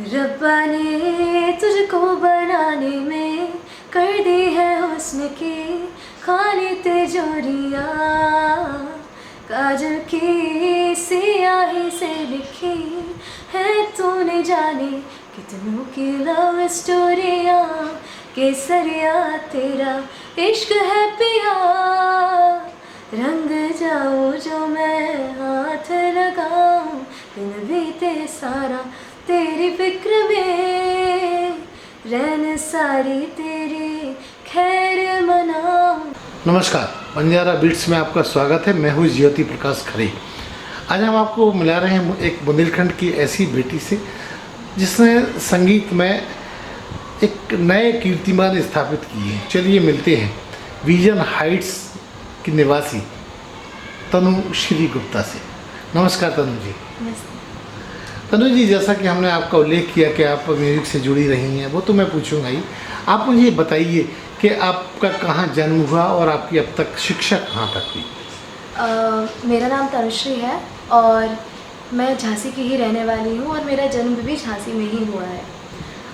रब्बा ने तुझको बनाने में कर दी है हुस्न की खाली तिजोरियाँ, काजल की सियाही से लिखी है तूने जाने कितनों की लव स्टोरियाँ। केसरिया तेरा इश्क है पिया, रंग जाऊँ जो मैं हाथ लगाऊँ, दिन बीते सारा तेरी फिक्र में, रहन सारी तेरी खैर मनाऊँ। नमस्कार, बंजारा बीट्स में आपका स्वागत है। मैं हूँ ज्योति प्रकाश खरे। आज हम आपको मिला रहे हैं एक बुंदेलखंड की ऐसी बेटी से जिसने संगीत में एक नए कीर्तिमान स्थापित किए हैं। चलिए मिलते हैं विजन हाइट्स की निवासी तनु श्री गुप्ता से। नमस्कार तनु जी। तनु जी, जैसा कि हमने आपका उल्लेख किया कि आप म्यूजिक से जुड़ी रही हैं, वो तो मैं पूछूंगा ही। आप मुझे बताइए कि आपका कहाँ जन्म हुआ और आपकी अब तक शिक्षा कहाँ तक हुई? मेरा नाम तनुश्री है और मैं झांसी की ही रहने वाली हूँ और मेरा जन्म भी झांसी में ही हुआ है।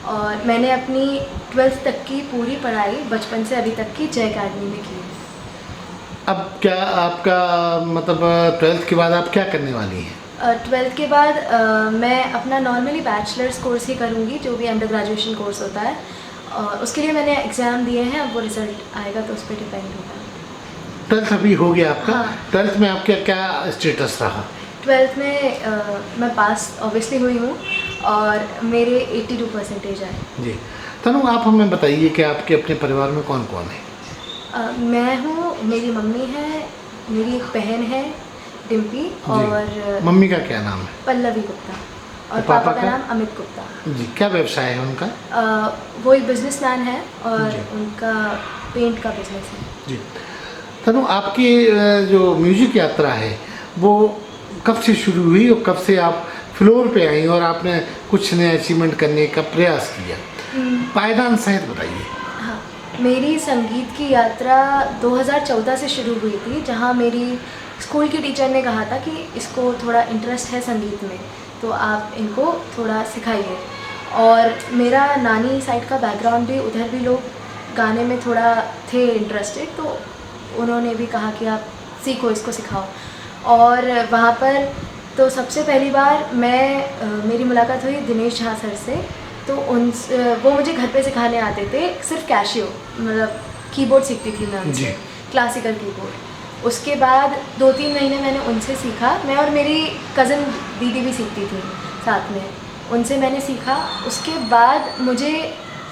और मैंने अपनी 12th तक की पूरी पढ़ाई बचपन से अभी तक की जय अकेडमी में की। अब क्या आपका मतलब 12th के बाद आप क्या करने वाली हैं? 12th के बाद मैं अपना नॉर्मली बैचलर्स कोर्स ही करूँगी, जो भी अंडर ग्रेजुएशन कोर्स होता है। और उसके लिए मैंने एग्ज़ाम दिए हैं, अब वो रिज़ल्ट आएगा तो उस पर डिपेंड होगा। 12th अभी हो गया आपका? हाँ। 12th में आपका क्या स्टेटस रहा? 12th में मैं पास ऑब्वियसली हुई हूँ और मेरे 82% आए। जी तनु, आप हमें बताइए कि आपके अपने परिवार में कौन कौन है? मैं हूँ, मेरी मम्मी है, मेरी एक बहन है डिम्पी, और मम्मी का क्या नाम है? पल्लवी गुप्ता, और पापा का नाम अमित गुप्ता। जी, क्या व्यवसाय है उनका? वो एक बिजनेसमैन है और जी। उनका पेंट का बिजनेस है। जी तनु, आपकी जो म्यूजिक यात्रा है वो कब से शुरू हुई और कब से आप फ्लोर पे आई और आपने कुछ नए अचीवमेंट करने का प्रयास किया? पायदान सहित बताइए। हाँ, मेरी संगीत की यात्रा 2014 से शुरू हुई थी, जहाँ मेरी स्कूल की टीचर ने कहा था कि इसको थोड़ा इंटरेस्ट है संगीत में, तो आप इनको थोड़ा सिखाइए। और मेरा नानी साइड का बैकग्राउंड भी, उधर भी लोग गाने में थोड़ा थे इंटरेस्टेड, तो उन्होंने भी कहा कि आप सीखो, इसको सिखाओ। और वहाँ पर तो सबसे पहली बार मेरी मुलाकात हुई दिनेश झा सर से। तो वो मुझे घर पे सिखाने आते थे, सिर्फ कैशियो मतलब कीबोर्ड सीखती थी मैं उनसे, क्लासिकल कीबोर्ड। उसके बाद 2-3 महीने मैंने उनसे सीखा। मैं और मेरी कज़न दीदी भी सीखती थी साथ में, उनसे मैंने सीखा। उसके बाद मुझे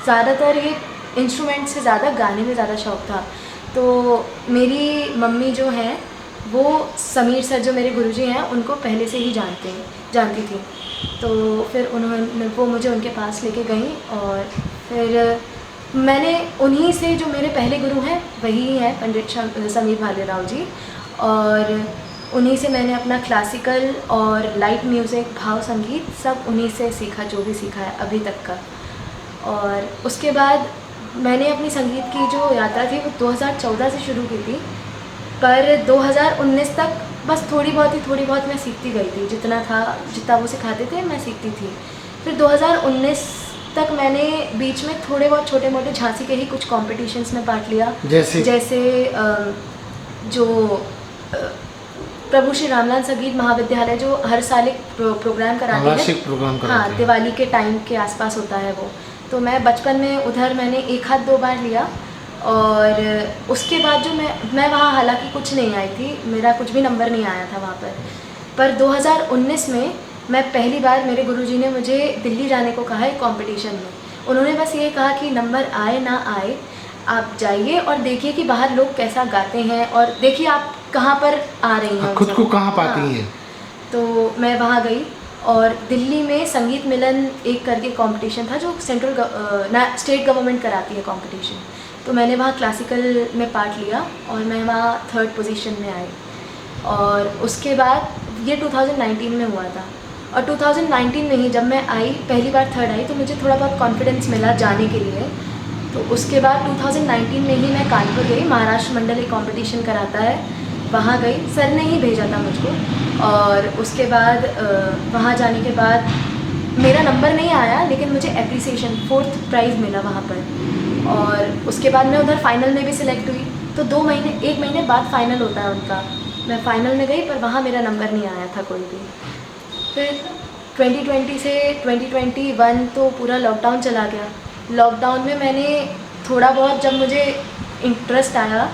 ज़्यादातर ये इंस्ट्रूमेंट से ज़्यादा गाने में ज़्यादा शौक़ था। तो मेरी मम्मी जो हैं वो समीर सर, जो मेरे गुरुजी हैं, उनको पहले से ही जानती थी। तो फिर वो मुझे उनके पास लेके गई और फिर मैंने उन्हीं से, जो मेरे पहले गुरु हैं वही हैं पंडित समीर भालेराव जी, और उन्हीं से मैंने अपना क्लासिकल और लाइट म्यूज़िक, भाव संगीत सब उन्हीं से सीखा, जो भी सीखा है अभी तक का। और उसके बाद मैंने अपनी संगीत की जो यात्रा थी वो 2014 से शुरू की थी, पर 2019 तक बस थोड़ी बहुत मैं सीखती गई थी। जितना वो सिखाते थे मैं सीखती थी। फिर 2019 तक मैंने बीच में थोड़े बहुत छोटे मोटे झांसी के ही कुछ कॉम्पिटिशन्स में पार्ट लिया, जैसे जो प्रभु श्री रामलाल संगीत महाविद्यालय जो हर साल एक प्रोग्राम कराते हैं, हाँ, दिवाली के टाइम के आसपास होता है वो। तो मैं बचपन में उधर मैंने 1-2 बार लिया। और उसके बाद जो मैं वहाँ हालांकि कुछ नहीं आई थी, मेरा कुछ भी नंबर नहीं आया था वहाँ पर 2019 में मैं पहली बार, मेरे गुरुजी ने मुझे दिल्ली जाने को कहा एक कंपटीशन में। उन्होंने बस ये कहा कि नंबर आए ना आए, आप जाइए और देखिए कि बाहर लोग कैसा गाते हैं और देखिए आप कहाँ पर आ रही हैं, खुद को कहाँ पाती हैं। तो मैं वहाँ गई और दिल्ली में संगीत मिलन एक करके कंपटीशन था, जो स्टेट गवर्नमेंट कराती है कंपटीशन। तो मैंने वहाँ क्लासिकल में पार्ट लिया और मैं वहाँ 3rd पोजीशन में आई। और उसके बाद ये 2019 में हुआ था, और 2019 में ही जब मैं आई, पहली बार 3rd आई, तो मुझे थोड़ा बहुत कॉन्फिडेंस मिला जाने के लिए। तो उसके बाद 2019 में ही मैं कानपुर गई, महाराष्ट्र मंडल एक कंपटीशन कराता है, वहाँ गई। सर ने ही भेजा था मुझको। और उसके बाद वहाँ जाने के बाद मेरा नंबर नहीं आया, लेकिन मुझे एप्रिसिएशन 4th प्राइज़ मिला वहाँ पर। और उसके बाद मैं उधर फाइनल में भी सिलेक्ट हुई। तो 1 महीने बाद फाइनल होता है उनका। मैं फाइनल में गई, पर वहाँ मेरा नंबर नहीं आया था कोई भी। फिर 2020 से 2021 तो पूरा लॉकडाउन चला गया। लॉकडाउन में मैंने थोड़ा बहुत, जब मुझे इंटरेस्ट आया,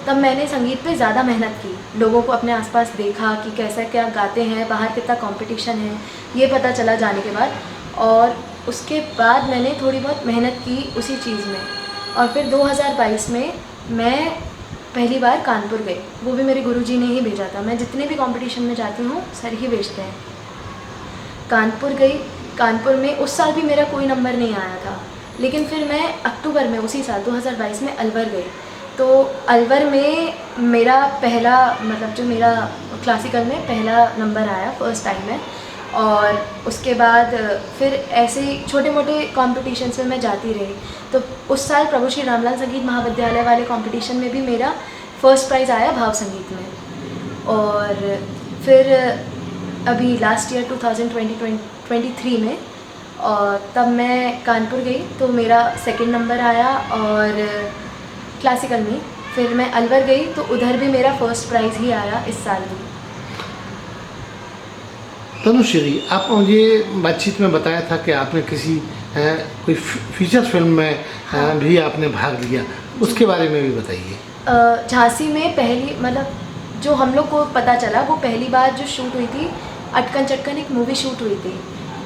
तब मैंने संगीत पे ज़्यादा मेहनत की। लोगों को अपने आसपास देखा कि कैसा क्या गाते हैं, बाहर कितना कंपटीशन है, ये पता चला जाने के बाद। और उसके बाद मैंने थोड़ी बहुत मेहनत की उसी चीज़ में। और फिर 2022 में मैं पहली बार कानपुर गई। वो भी मेरे गुरुजी ने ही भेजा था। मैं जितने भी कंपटीशन में जाती हूँ सर ही भेजते हैं। कानपुर गई। कानपुर में उस साल भी मेरा कोई नंबर नहीं आया था, लेकिन फिर मैं अक्टूबर में उसी साल 2022 में अलवर गई। तो अलवर में मेरा पहला, मतलब जो मेरा क्लासिकल में पहला नंबर आया फर्स्ट टाइम में। और उसके बाद फिर ऐसे ही छोटे मोटे कॉम्पिटिशन्स में मैं जाती रही। तो उस साल प्रभु श्री रामलाल संगीत महाविद्यालय वाले कंपटीशन में भी मेरा फर्स्ट प्राइज़ आया भाव संगीत में। और फिर अभी लास्ट ईयर 2023 में, और तब मैं कानपुर गई तो मेरा सेकंड नंबर आया। और क्लासिकल में फिर मैं अलवर गई तो उधर भी मेरा फर्स्ट प्राइज़ ही आया इस साल भी। तनुश्री, आप मुझे बातचीत में बताया था कि आपने किसी कोई फीचर फिल्म में भी आपने भाग लिया, उसके बारे में भी बताइए। झांसी में पहली, मतलब जो हम लोग को पता चला, वो पहली बार जो शूट हुई थी, अटकन चटकन एक मूवी शूट हुई थी।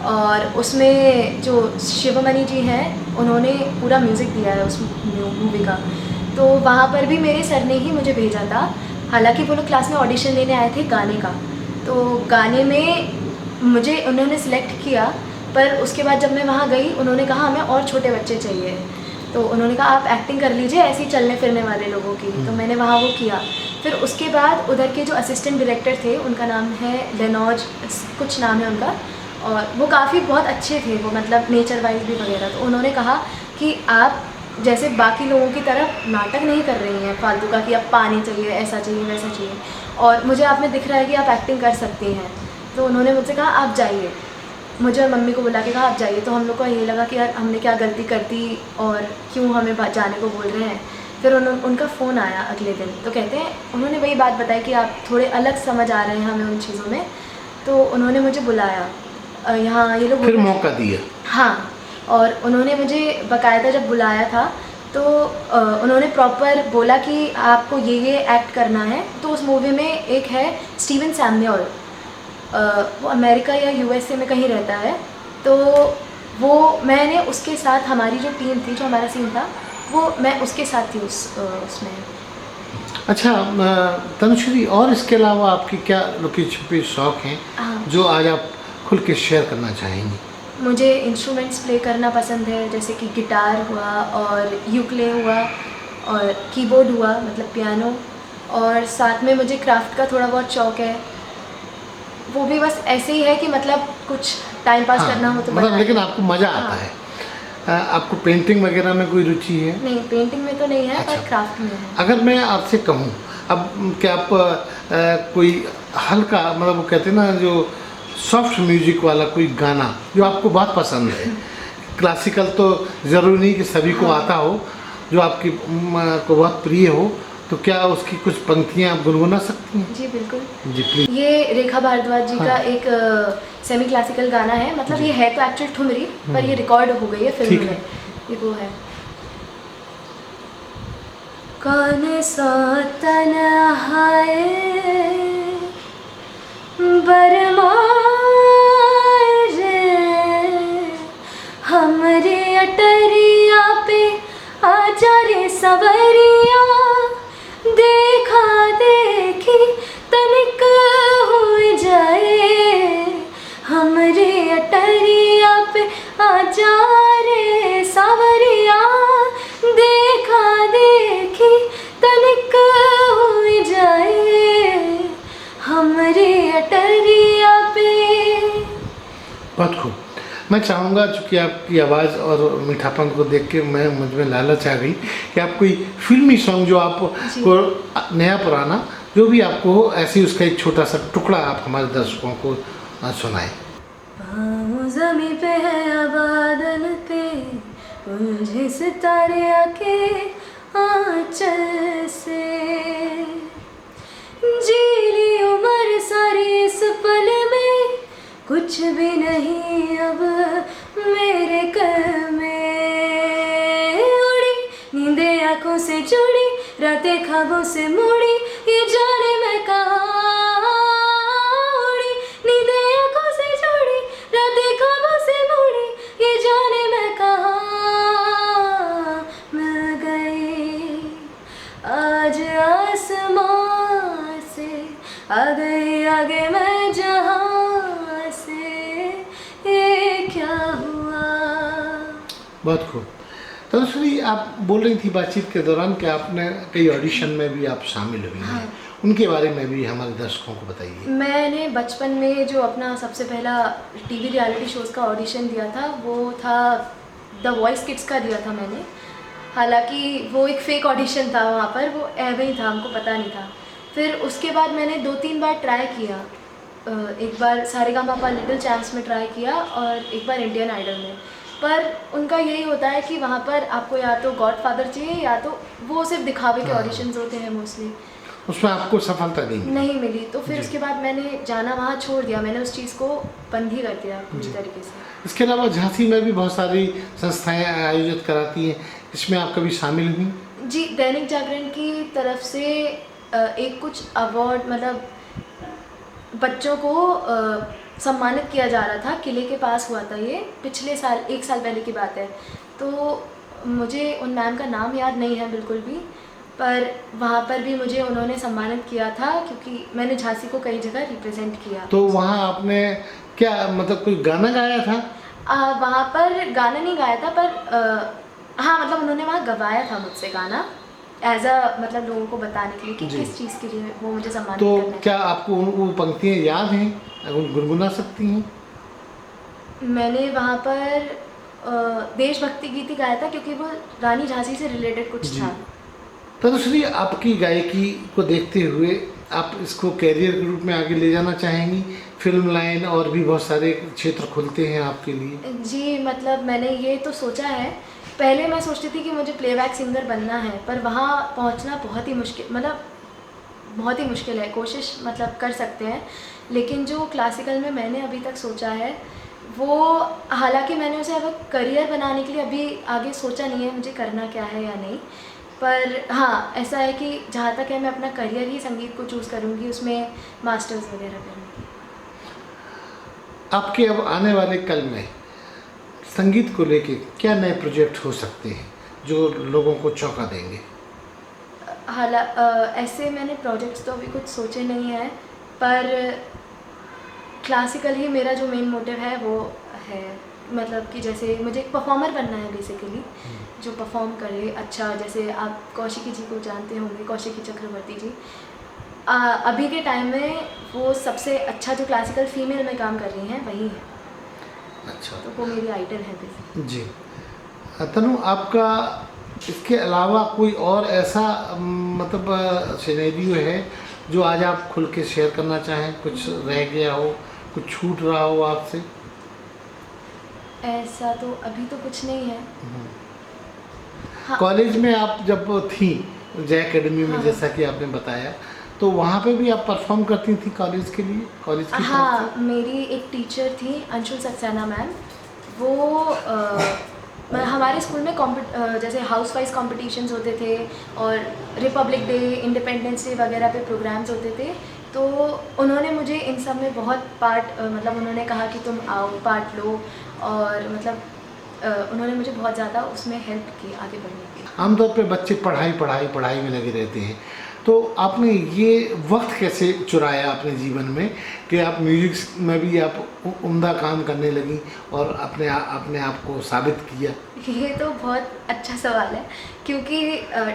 और उसमें जो शिवमणि जी हैं, उन्होंने पूरा म्यूज़िक दिया है उस मूवी का। तो वहाँ पर भी मेरे सर ने ही मुझे भेजा था। हालांकि वो लोग क्लास में ऑडिशन लेने आए थे गाने का। तो गाने में मुझे उन्होंने सिलेक्ट किया, पर उसके बाद जब मैं वहाँ गई, उन्होंने कहा हमें और छोटे बच्चे चाहिए। तो उन्होंने कहा आप एक्टिंग कर लीजिए ऐसे ही चलने फिरने वाले लोगों की। तो मैंने वहाँ वो किया। फिर उसके बाद उधर के जो असिस्टेंट डायरेक्टर थे, उनका नाम है लेनॉज, कुछ नाम है उनका, और वो काफ़ी बहुत अच्छे थे, वो मतलब नेचर वाइज भी वगैरह। तो उन्होंने कहा कि आप जैसे बाकी लोगों की तरह नाटक नहीं कर रही हैं फालतू का कि अब पानी चाहिए, ऐसा चाहिए, वैसा चाहिए, और मुझे आप में दिख रहा है कि आप एक्टिंग कर सकती हैं। तो उन्होंने मुझसे कहा आप जाइए। मुझे और मम्मी को बुला के कहा आप जाइए। तो हम लोग को ये लगा कि यार हमने क्या गलती कर दी और क्यों हमें जाने को बोल रहे हैं। फिर उनका फ़ोन आया अगले दिन। तो कहते हैं, उन्होंने वही बात बताई कि आप थोड़े अलग समझ आ रहे हैं हमें उन चीज़ों में। तो उन्होंने मुझे बुलाया यहाँ, ये लोग फिर मौका दिया। हाँ, और उन्होंने मुझे बाकायदा जब बुलाया था तो उन्होंने प्रॉपर बोला कि आपको ये एक्ट करना है। तो उस मूवी में एक है स्टीवन सैमुअल, वो अमेरिका या यूएसए में कहीं रहता है। तो वो मैंने उसके साथ, हमारी जो टीम थी, जो हमारा सीन था, वो मैं उसके साथ थी उसमें। अच्छा तनुश्री, और इसके अलावा आपकी क्या लुकी छुपी शौक हैं जो आज आप खुल के शेयर करना चाहेंगी? मुझे इंस्ट्रूमेंट्स प्ले करना पसंद है, जैसे कि गिटार हुआ और यूक्ले हुआ और कीबोर्ड हुआ, मतलब पियानो। और साथ में मुझे क्राफ्ट का थोड़ा बहुत शौक है। वो भी बस ऐसे ही है कि मतलब कुछ टाइम पास करना हो तो मतलब, लेकिन आपको मज़ा आता है। आपको पेंटिंग वगैरह में कोई रुचि है? नहीं, पेंटिंग में तो नहीं है। अच्छा। पर क्राफ्ट में है। अगर मैं आपसे कहूँ, अब क्या आप कोई हल्का, मतलब वो कहते हैं ना, जो सॉफ्ट म्यूजिक वाला कोई गाना जो आपको बहुत पसंद है, क्लासिकल तो ज़रूरी नहीं कि सभी को आता हो, जो आपकी को बहुत प्रिय हो, तो क्या उसकी कुछ पंक्तियाँ आप गुनगुना सकती हैं? जी बिल्कुल। जी प्लीज। ये रेखा भारद्वाज जी का एक सेमी क्लासिकल गाना है। मतलब ये है तो एक्चुअल ठुमरी, पर ये रिकॉर्ड हो गई है फिल्म में। ये वो है, कौन सा तन्हा बरमाए रे, हमरे अटरिया पे आजा रे सवरिया, देखा देखी तनिक हो जाए, हमरे अटरिया पे आजा रे सवरिया, देखा देखी तनिक हो जाए, हमरे अटरिया पे। बहुत खूब। मैं चाहूँगा, चूँकि आपकी आवाज़ और मीठापन को देख के मैं मुझ में लालच आ गई कि आप कोई फिल्मी सॉन्ग जो आपको नया पुराना जो भी आपको हो, ऐसे ही उसका एक छोटा सा टुकड़ा आप हमारे दर्शकों को सुनाएं। पाँव ज़मीं पे है या बादल पे, उलझे सितारे आके आँचल से। जी ली उम्र सारी इस पल में, कुछ भी नहीं अब मेरे कर में। उड़ी नींदें आँखों से जुड़ी, रातें ख्वाबों से मुड़ी, ये जाने मैं कहाँ। उड़ी नींदें आँखों से जुड़ी, रातें ख्वाबों से मुड़ी, ये जाने मैं कहाँ मिल गई। आज आसमां से आ गई आगे मैं जहाँ से, ये क्या हुआ। बहुत खूब। तनुश्री, आप बोल रही थी बातचीत के दौरान कि आपने कई ऑडिशन में भी आप शामिल हुई हैं। हाँ। उनके बारे में भी हमारे दर्शकों को बताइए। मैंने बचपन में जो अपना सबसे पहला टीवी रियलिटी शोज़ का ऑडिशन दिया था वो था द वॉइस किड्स का दिया था मैंने। हालांकि वो एक फ़ेक ऑडिशन था, वहाँ पर वो ऐवे ही था, हमको पता नहीं था। फिर उसके बाद मैंने 2-3 बार ट्राई किया। एक बार सारेगामापा लिटिल चैम्प्स में ट्राई किया और एक बार इंडियन आइडल में। पर उनका यही होता है कि वहाँ पर आपको या तो गॉडफादर चाहिए या तो वो सिर्फ दिखावे के ऑडिशंस होते हैं मोस्टली। उसमें आपको सफलता नहीं मिली। तो फिर उसके बाद मैंने जाना वहाँ छोड़ दिया, मैंने उस चीज़ को बंद ही कर दिया पूरी तरीके से। इसके अलावा झांसी में भी बहुत सारी संस्थाएं आयोजित कराती हैं, इसमें आप कभी शामिल हुई? जी, दैनिक जागरण की तरफ से एक कुछ अवार्ड मतलब बच्चों को सम्मानित किया जा रहा था, किले के पास हुआ था ये, पिछले साल 1 साल पहले की बात है। तो मुझे उन मैम का नाम याद नहीं है बिल्कुल भी, पर वहाँ पर भी मुझे उन्होंने सम्मानित किया था क्योंकि मैंने झांसी को कई जगह रिप्रेजेंट किया। तो वहाँ आपने क्या मतलब कोई गाना गाया था? वहाँ पर गाना नहीं गाया था, पर हाँ मतलब उन्होंने वहाँ गवाया था मुझसे गाना एज अ मतलब लोगों को बताने के लिए कि किस चीज़ के लिए वो मुझे सम्मानित तो करना है। क्या आपको वो पंक्तियाँ याद हैं, गुनगुना सकती हैं? मैंने वहाँ पर देशभक्ति गीत ही गाया था क्योंकि वो रानी झांसी से रिलेटेड कुछ था। तनुश्री, आपकी गायकी को देखते हुए आप इसको कैरियर के रूप में आगे ले जाना चाहेंगी? फिल्म लाइन और भी बहुत सारे क्षेत्र खुलते हैं आपके लिए। जी, मतलब मैंने ये तो सोचा है। पहले मैं सोचती थी कि मुझे प्लेबैक सिंगर बनना है, पर वहाँ पहुँचना बहुत ही मुश्किल है। कोशिश मतलब कर सकते हैं, लेकिन जो क्लासिकल में मैंने अभी तक सोचा है वो, हालांकि मैंने उसे अब करियर बनाने के लिए अभी आगे सोचा नहीं है मुझे करना क्या है या नहीं। पर हाँ, ऐसा है कि जहाँ तक है मैं अपना करियर ही संगीत को चूज़ करूँगी, उसमें मास्टर्स वगैरह करूँगी। आपके अब आने वाले कल में संगीत को लेके क्या नए प्रोजेक्ट हो सकते हैं जो लोगों को चौंका देंगे? ऐसे मैंने प्रोजेक्ट्स तो अभी कुछ सोचे नहीं हैं, पर क्लासिकल ही मेरा जो मेन मोटिव है वो है। मतलब कि जैसे मुझे एक परफॉर्मर बनना है बेसिकली, जो परफॉर्म करे अच्छा। जैसे आप कौशिकी जी को जानते होंगे, कौशिकी चक्रवर्ती जी। अभी के टाइम में वो सबसे अच्छा जो क्लासिकल फीमेल में काम कर रही हैं वही है। अच्छा, तो वो मेरी आइडल है बेसिकली। जी। तनु, आपका इसके अलावा कोई और ऐसा मतलब सिनेरियो है जो आज आप खुल के शेयर करना चाहें? कुछ रह गया हो, कुछ छूट रहा हो आपसे? ऐसा तो अभी तो कुछ नहीं है। हाँ। कॉलेज में आप जब थी जय एकेडमी में, जैसा कि आपने बताया, तो वहाँ पे भी आप परफॉर्म करती थी कॉलेज के लिए, कॉलेज की तरफ से? हाँ, मेरी एक टीचर थी अंशुल सक्सेना मैम। वो हमारे स्कूल में जैसे हाउस वाइज कॉम्पिटिशन्स होते थे और रिपब्लिक डे, इंडिपेंडेंस डे वगैरह पे प्रोग्राम्स होते थे। तो उन्होंने मुझे इन सब में बहुत मतलब उन्होंने कहा कि तुम आओ पार्ट लो, और मतलब उन्होंने मुझे बहुत ज़्यादा उसमें हेल्प की आगे बढ़ने की। आमतौर पे बच्चे पढ़ाई में लगे रहते हैं, तो आपने ये वक्त कैसे चुराया अपने जीवन में कि आप म्यूजिक में भी आप उम्दा काम करने लगी और अपने आप को साबित किया? ये तो बहुत अच्छा सवाल है, क्योंकि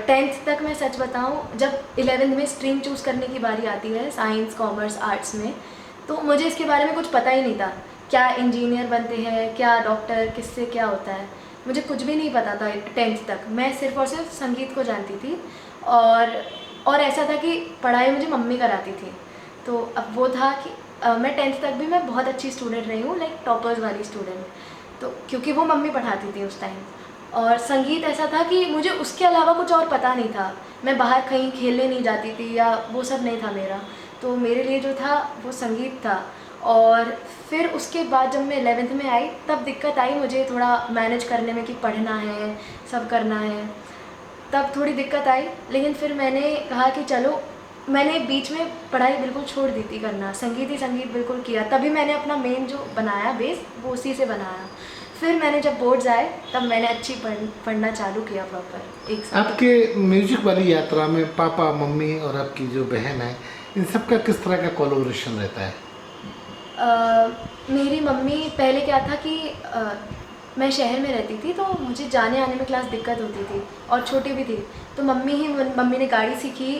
10th तक मैं सच बताऊं, जब 11th में स्ट्रीम चूज़ करने की बारी आती है साइंस, कॉमर्स, आर्ट्स में, तो मुझे इसके बारे में कुछ पता ही नहीं था। क्या इंजीनियर बनते हैं, क्या डॉक्टर, किससे क्या होता है, मुझे कुछ भी नहीं पता था 10th तक। मैं सिर्फ और सिर्फ संगीत को जानती थी, और ऐसा था कि पढ़ाई मुझे मम्मी कराती थी। तो अब वो था कि मैं 10th तक भी मैं बहुत अच्छी स्टूडेंट रही हूँ, लाइक टॉपर्स वाली स्टूडेंट। तो क्योंकि वो मम्मी पढ़ाती थी उस टाइम, और संगीत ऐसा था कि मुझे उसके अलावा कुछ और पता नहीं था। मैं बाहर कहीं खेलने नहीं जाती थी या वो सब नहीं था मेरा। तो मेरे लिए जो था वो संगीत था। और फिर उसके बाद जब मैं 11th में आई तब दिक्कत आई मुझे थोड़ा मैनेज करने में कि पढ़ना है, सब करना है, तब थोड़ी दिक्कत आई। लेकिन फिर मैंने कहा कि चलो, मैंने बीच में पढ़ाई बिल्कुल छोड़ दी थी करना, संगीत ही संगीत बिल्कुल किया। तभी मैंने अपना मेन जो बनाया बेस वो उसी से बनाया। फिर मैंने जब बोर्ड्स आए तब मैंने अच्छी पढ़ना चालू किया प्रॉपर एक साल। आपके म्यूजिक वाली यात्रा में पापा, मम्मी और आपकी जो बहन है, इन सब का किस तरह का कोलैबोरेशन रहता है? मेरी मम्मी, पहले क्या था कि मैं शहर में रहती थी तो मुझे जाने आने में क्लास दिक्कत होती थी और छोटी भी थी। तो मम्मी ने गाड़ी सीखी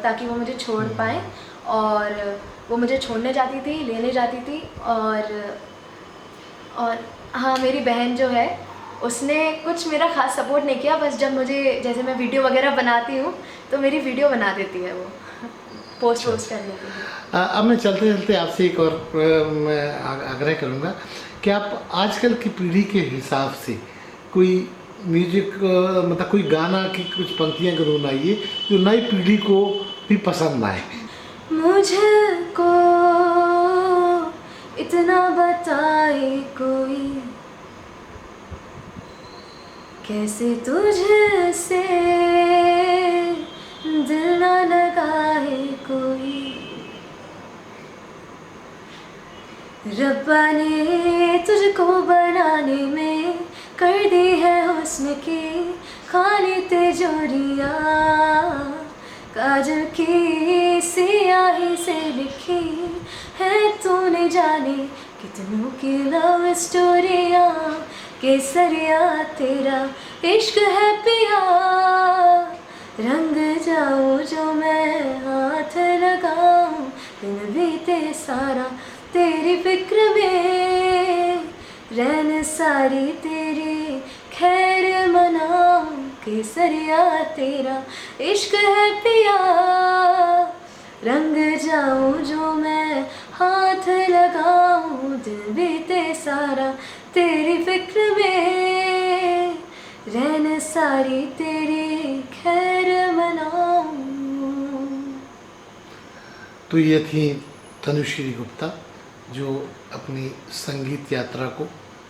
ताकि वो मुझे छोड़ पाएँ, और वो मुझे छोड़ने जाती थी, लेने जाती थी। और हाँ, मेरी बहन जो है उसने कुछ मेरा ख़ास सपोर्ट नहीं किया, बस जब मुझे, जैसे मैं वीडियो वगैरह बनाती हूँ तो मेरी वीडियो बना देती है वो पोस्ट करने के लिए। अब मैं चलते चलते आपसे एक और मैं आग्रह करूँगा कि आप आजकल की पीढ़ी के हिसाब से कोई म्यूजिक, मतलब कोई गाना की कुछ पंक्तियाँ गुनगुनाइए जो नई पीढ़ी को भी पसंद आए। मुझको इतना बताए कोई, कैसे तुझसे दिल ना लगाए कोई, रब्बा ने तुझको बनाने में कर दी है हुस्न की खाली तिजोरियाँ, काजल की सियाही से लिखी है तूने जाने कितनों की लव स्टोरियाँ, केसरिया तेरा इश्क है पिया, रंग जाऊँ जो मैं हाथ लगाऊँ, दिन बीते सारा तेरी फिक्र में, रैन सारी तेरी खैर मनाऊँ, केसरिया तेरा इश्क है पिया, रंग जाऊँ जो मैं हाथ लगाऊँ, दिल बीते सारा तेरी फिक्र में, रैन सारी तेरी खैर मनाऊँ। तो ये थी तनुश्री गुप्ता जो अपनी संगीत यात्रा को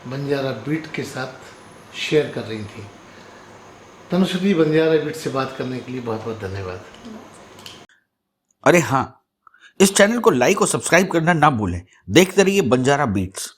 बंजारा बीट के साथ शेयर कर रही थी। तनुश्री, बंजारा बीट से बात करने के लिए बहुत बहुत धन्यवाद। अरे हाँ, इस चैनल को लाइक और सब्सक्राइब करना ना भूलें। देखते रहिए बंजारा बीट्स।